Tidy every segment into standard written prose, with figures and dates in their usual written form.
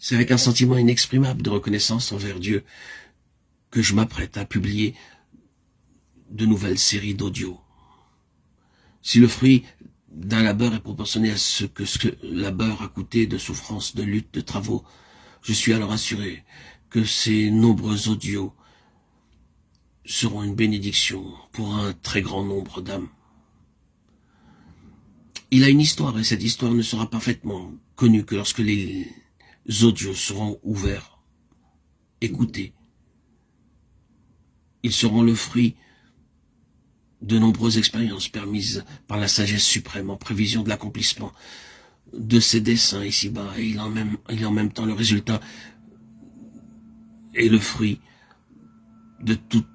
C'est avec un sentiment inexprimable de reconnaissance envers Dieu que je m'apprête à publier de nouvelles séries d'audio. Si le fruit d'un labeur est proportionné à ce que labeur a coûté de souffrance, de lutte, de travaux, je suis alors assuré que ces nombreux audios seront une bénédiction pour un très grand nombre d'âmes. Il a une histoire et cette histoire ne sera parfaitement connue que lorsque les audios seront ouverts, écoutés. Ils seront le fruit de nombreuses expériences permises par la sagesse suprême en prévision de l'accomplissement de ses desseins ici-bas. Et il est en même temps le résultat et le fruit de toutes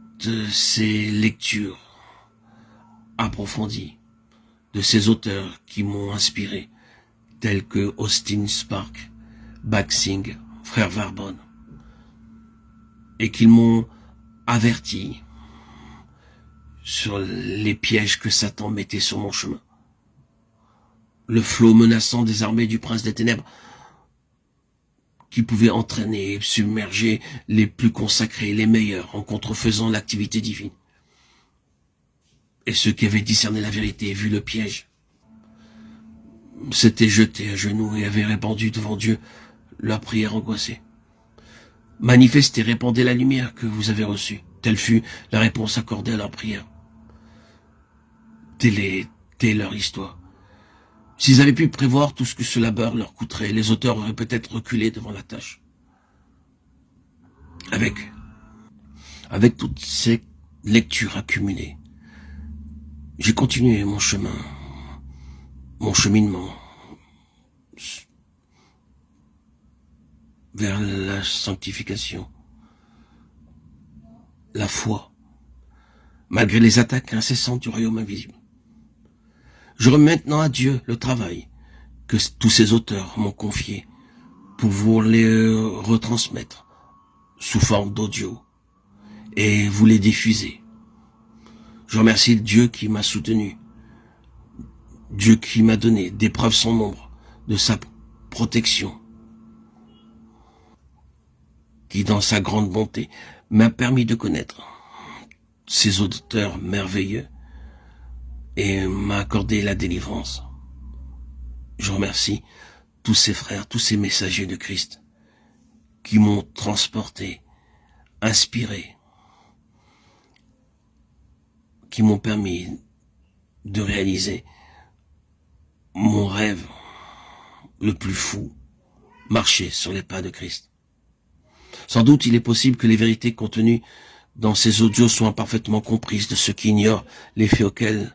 ces lectures approfondies de ces auteurs qui m'ont inspiré, tels que Austin Spark, Baxing, Frère Varbonne, et qu'ils m'ont averti sur les pièges que Satan mettait sur mon chemin. Le flot menaçant des armées du prince des ténèbres qui pouvait entraîner et submerger les plus consacrés, les meilleurs, en contrefaisant l'activité divine. Et ceux qui avaient discerné la vérité et vu le piège s'étaient jetés à genoux et avaient répandu devant Dieu leur prière angoissée. Manifestez, répandez la lumière que vous avez reçue. Telle fut la réponse accordée à leur prière. Telle était leur histoire. S'ils avaient pu prévoir tout ce que ce labeur leur coûterait, les auteurs auraient peut-être reculé devant la tâche. Avec toutes ces lectures accumulées, j'ai continué mon chemin, mon cheminement vers la sanctification, la foi, malgré les attaques incessantes du royaume invisible. Je remets maintenant à Dieu le travail que tous ces auteurs m'ont confié pour vous les retransmettre sous forme d'audio et vous les diffuser. Je remercie Dieu qui m'a soutenu, Dieu qui m'a donné des preuves sans nombre de sa protection, qui dans sa grande bonté m'a permis de connaître ces auteurs merveilleux et m'a accordé la délivrance. Je remercie tous ces frères, tous ces messagers de Christ qui m'ont transporté, inspiré, qui m'ont permis de réaliser mon rêve le plus fou, marcher sur les pas de Christ. Sans doute il est possible que les vérités contenues dans ces audios soient parfaitement comprises de ceux qui ignorent les faits auxquels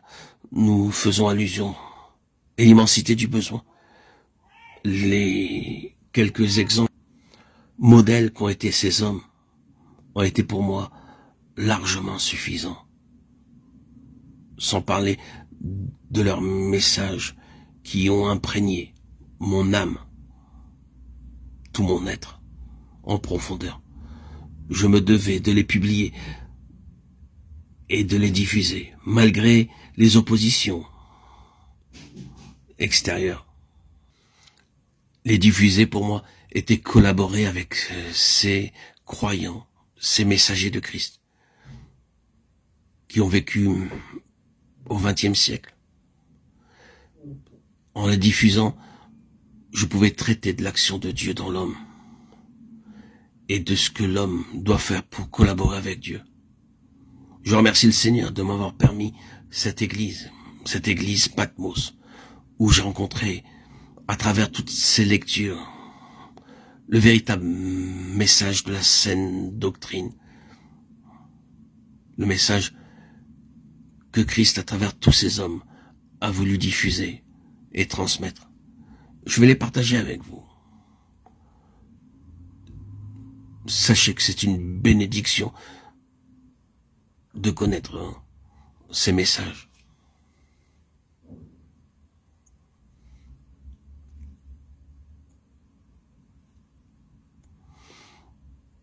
nous faisons allusion et l'immensité du besoin. Les quelques exemples modèles qu'ont été ces hommes ont été pour moi largement suffisants. Sans parler de leurs messages qui ont imprégné mon âme, tout mon être, en profondeur. Je me devais de les publier et de les diffuser, malgré les oppositions extérieures. Les diffuser pour moi était collaborer avec ces croyants, ces messagers de Christ, qui ont vécu au XXe siècle. En la diffusant, je pouvais traiter de l'action de Dieu dans l'homme et de ce que l'homme doit faire pour collaborer avec Dieu. Je remercie le Seigneur de m'avoir permis cette église Patmos, où j'ai rencontré, à travers toutes ces lectures, le véritable message de la saine doctrine, le message que Christ, à travers tous ces hommes, a voulu diffuser et transmettre. Je vais les partager avec vous. Sachez que c'est une bénédiction de connaître ces messages.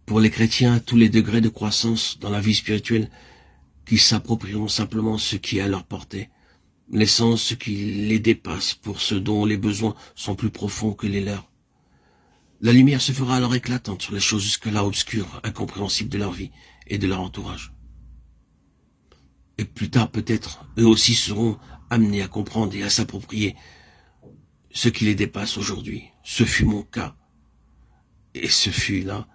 Pour les chrétiens à tous les degrés de croissance dans la vie spirituelle, qui s'approprieront simplement ce qui est à leur portée, laissant ce qui les dépasse pour ceux dont les besoins sont plus profonds que les leurs. La lumière se fera alors éclatante sur les choses jusque-là obscures, incompréhensibles de leur vie et de leur entourage. Et plus tard, peut-être, eux aussi seront amenés à comprendre et à s'approprier ce qui les dépasse aujourd'hui. Ce fut mon cas. Et ce fut là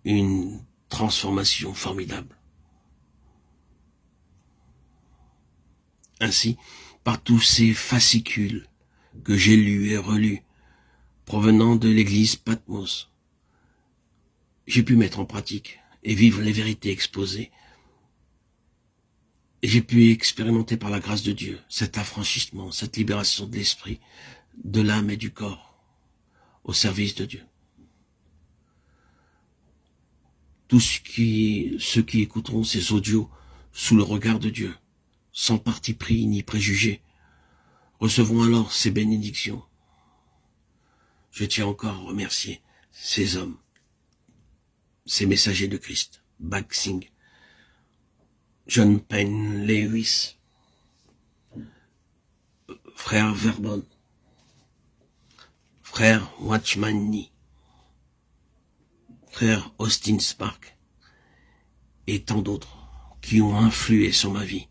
une transformation formidable. Ainsi, par tous ces fascicules que j'ai lus et relus, provenant de l'église Patmos, j'ai pu mettre en pratique et vivre les vérités exposées. Et j'ai pu expérimenter par la grâce de Dieu cet affranchissement, cette libération de l'esprit, de l'âme et du corps au service de Dieu. Tous ceux qui écouteront ces audios sous le regard de Dieu, sans parti pris ni préjugé, recevront alors ces bénédictions. Je tiens encore à remercier ces hommes, ces messagers de Christ, Baksing, John Payne Lewis, frère Verbon, frère Watchman Nee, frère Austin Spark et tant d'autres qui ont influé sur ma vie